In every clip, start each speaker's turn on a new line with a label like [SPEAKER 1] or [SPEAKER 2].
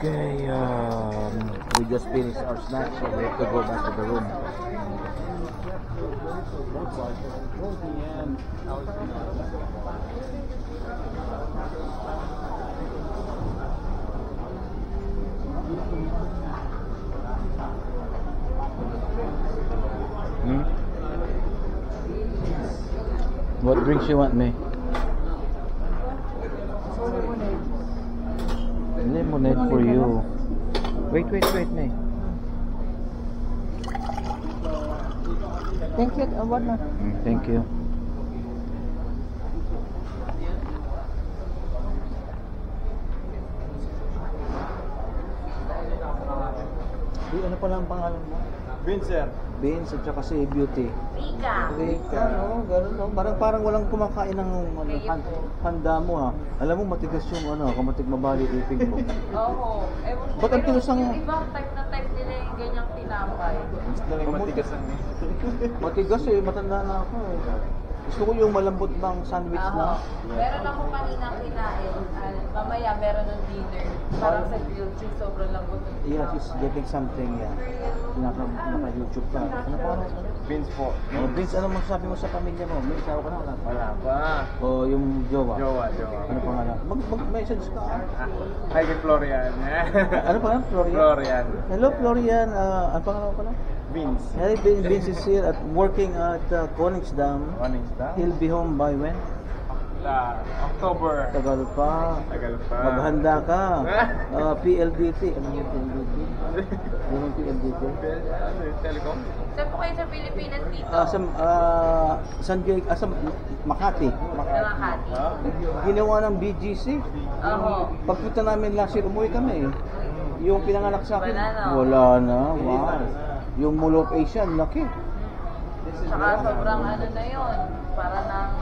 [SPEAKER 1] Okay, we just finished our snack, so we have to go back to the room. What drinks you want, May? Lemonade for you. Wait, May.
[SPEAKER 2] Thank you. What not?
[SPEAKER 1] Thank you. Ano pala ang pangalan mo?
[SPEAKER 3] Vince, sir.
[SPEAKER 1] Vince at saka si Beauty.
[SPEAKER 2] Rika.
[SPEAKER 1] Rika, no? Ganun, no? Parang walang kumakain ng handa mo, ha? Alam mo, matigas yung kamatig mabali iping ko.
[SPEAKER 2] Oo.
[SPEAKER 1] Ba't ang tilusang...
[SPEAKER 2] Yung ibang type na type nila yung ganyang tinapay.
[SPEAKER 3] Matigas ang
[SPEAKER 1] Matigas eh, matanda na ako eh. Gusto ko yung malambot bang sandwich na.
[SPEAKER 2] Meron ako kanina kinain. Mamaya meron ng dinner. Parang sa grilled cheese, sobrang lambot.
[SPEAKER 1] Yeah, she's getting something, yeah. Naka-YouTube ka. Ano pa ano?
[SPEAKER 3] Vince po.
[SPEAKER 1] Oh, Vince, ano masasabi mo sa pamilya mo? May isaw ka na wala?
[SPEAKER 3] Wala pa.
[SPEAKER 1] O yung jowa?
[SPEAKER 3] Jowa.
[SPEAKER 1] Ano pangalan? Mag-message ka.
[SPEAKER 3] Hi kay Florian.
[SPEAKER 1] Ano pangalan? Florian?
[SPEAKER 3] Florian.
[SPEAKER 1] Hello, Florian. Ano pangalan ko pala?
[SPEAKER 3] Vince.
[SPEAKER 1] Hey, Vince is here at working at Koningsdam. He'll be home by when?
[SPEAKER 3] October.
[SPEAKER 1] Tagal pa. Maghanda ka. PLDT. Ano yung PLDT? Ano yung PLDT?
[SPEAKER 3] Telecom.
[SPEAKER 2] Saan po kayo sa Pilipinas dito?
[SPEAKER 1] Sa Makati.
[SPEAKER 2] Makati.
[SPEAKER 1] Ginawa ng BGC. Pagpunta namin last year, umuwi kami. Yung pinanganak sa akin, wala na. Wow. Yung Mall of Asia, laki.
[SPEAKER 2] Saka sobrang na yun. Para nang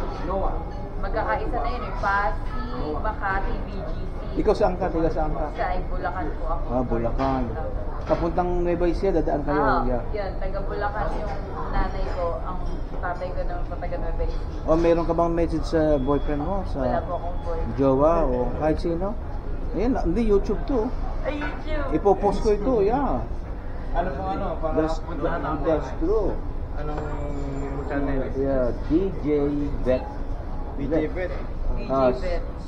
[SPEAKER 2] magkakaisa na yun. Pasig, Makati, BGC.
[SPEAKER 1] Ikaw saan ka? Tiga saan ka?
[SPEAKER 2] Sa Bulacan po ako.
[SPEAKER 1] Bulacan. Papuntang Nueva Ecija, dadaan kayo.
[SPEAKER 2] Yun, taga Bulacan yung nanay ko. Ang tatay ko naman po taga Nueva Ecija.
[SPEAKER 1] O meron ka bang message sa boyfriend mo?
[SPEAKER 2] Wala po akong boyfriend.
[SPEAKER 1] Jowa o kahit sino? Ayan, hindi YouTube to.
[SPEAKER 2] Ay, YouTube!
[SPEAKER 1] Ipopost ko ito, yeah.
[SPEAKER 3] Ano po para puntahan ako.
[SPEAKER 1] That's true.
[SPEAKER 3] Anong channel?
[SPEAKER 1] Yeah, DJ Bet.
[SPEAKER 3] DJ Bet.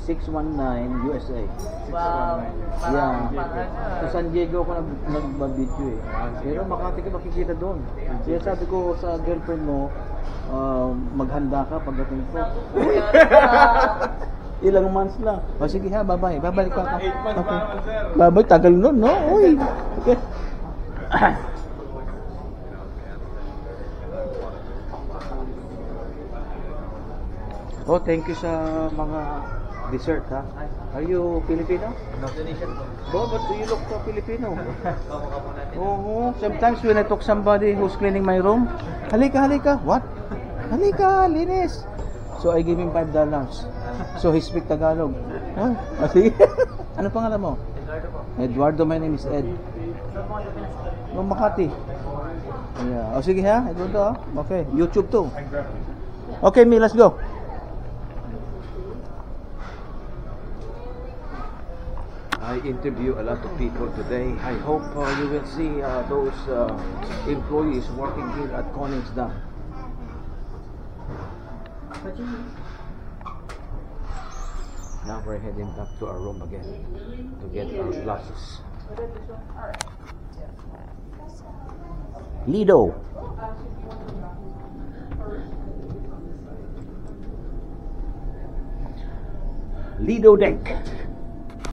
[SPEAKER 1] 619 USA.
[SPEAKER 2] Wow.
[SPEAKER 1] Yeah. Sa San Diego ako nag-video eh. Pero Makati ka makikita doon. Kaya sabi ko sa girlfriend mo, maghanda ka pagdating ko. Ilang months lang. O sige ha, bye-bye. Babalik ka.
[SPEAKER 3] 8 months pa naman, sir.
[SPEAKER 1] Bye-bye, tagal nun, no? Uy. Okay. Oh, thank you sa mga dessert, ha? Are you Filipino?
[SPEAKER 3] No, Indonesian po.
[SPEAKER 1] But do you look Filipino? Oo. Sometimes when I talk somebody who's cleaning my room, halika. What? Halika, linis. So I give him $5. So he speak Tagalog. Sige. Ano pangalan mo?
[SPEAKER 3] Eduardo po.
[SPEAKER 1] Eduardo, my name is Ed. Makati. Yeah. O sige ha, Eduardo. Okay, YouTube too. Okay, me, let's go. I interview a lot of people today. I hope you will see those employees working here at Koningsdam. Now we're heading back to our room again to get our glasses. Lido. Lido deck.